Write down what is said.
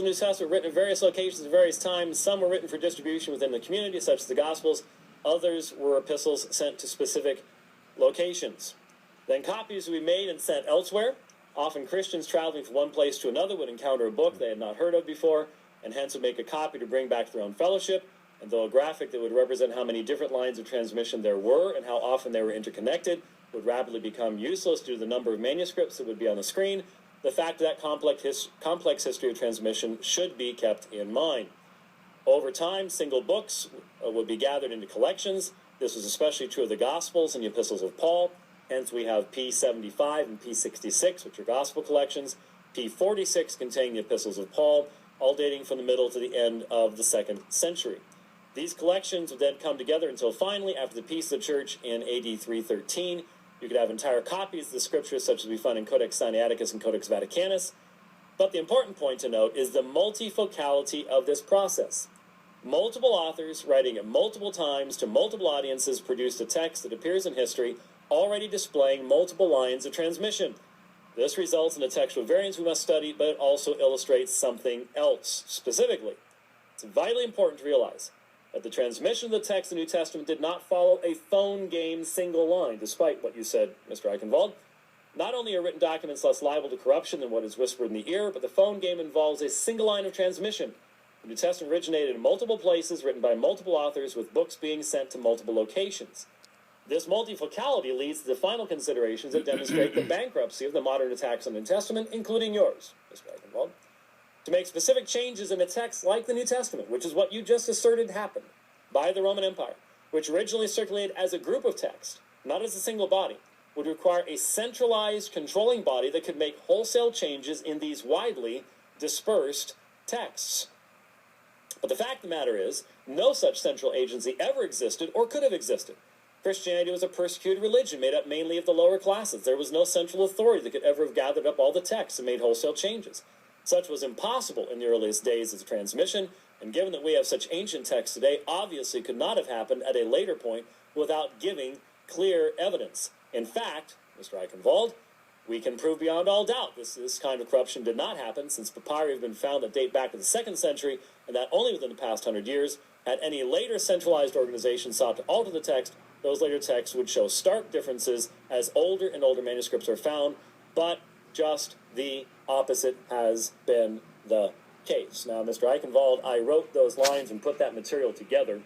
The New Testament were written at various locations at various times. Some were written for distribution within the community, such as the Gospels. Others were epistles sent to specific locations. Then copies would be made and sent elsewhere. Often Christians traveling from one place to another would encounter a book they had not heard of before, and hence would make a copy to bring back to their own fellowship. And though a graphic that would represent how many different lines of transmission there were and how often they were interconnected would rapidly become useless due to the number of manuscripts that would be on the screen, the fact of that complex history of transmission should be kept in mind. Over time, single books would be gathered into collections. This was especially true of the Gospels and the epistles of Paul. Hence, we have P75 and P66, which are gospel collections, P46 containing the epistles of Paul, all dating from the middle to the end of the 2nd century. These collections would then come together until finally, after the peace of the church in AD 313, you could have entire copies of the scriptures, such as we find in Codex Sinaiticus and Codex Vaticanus. But the important point to note is the multifocality of this process. Multiple authors, writing at multiple times to multiple audiences, produced a text that appears in history, already displaying multiple lines of transmission. This results in a textual variance we must study, but it also illustrates something else. Specifically, it's vitally important to realize that the transmission of the text in the New Testament did not follow a phone game single line, despite what you said, Mr. Eichenwald. Not only are written documents less liable to corruption than what is whispered in the ear, but the phone game involves a single line of transmission. The New Testament originated in multiple places, written by multiple authors, with books being sent to multiple locations. This multifocality leads to the final considerations that demonstrate the bankruptcy of the modern attacks on the New Testament, including yours, Mr. Eichenwald. To make specific changes in a text like the New Testament, which is what you just asserted happened by the Roman Empire, which originally circulated as a group of texts, not as a single body, would require a centralized controlling body that could make wholesale changes in these widely dispersed texts. But the fact of the matter is, no such central agency ever existed or could have existed. Christianity was a persecuted religion made up mainly of the lower classes. There was no central authority that could ever have gathered up all the texts and made wholesale changes. Such was impossible in the earliest days of the transmission, and given that we have such ancient texts today, obviously could not have happened at a later point without giving clear evidence. In fact, Mr. Eichenwald, we can prove beyond all doubt this kind of corruption did not happen, since papyri have been found that date back to the 2nd century, and that only within the past 100 years. Had any later centralized organization sought to alter the text, those later texts would show stark differences as older and older manuscripts are found, but just the opposite has been the case. Now, Mr. Eichenwald, I wrote those lines and put that material together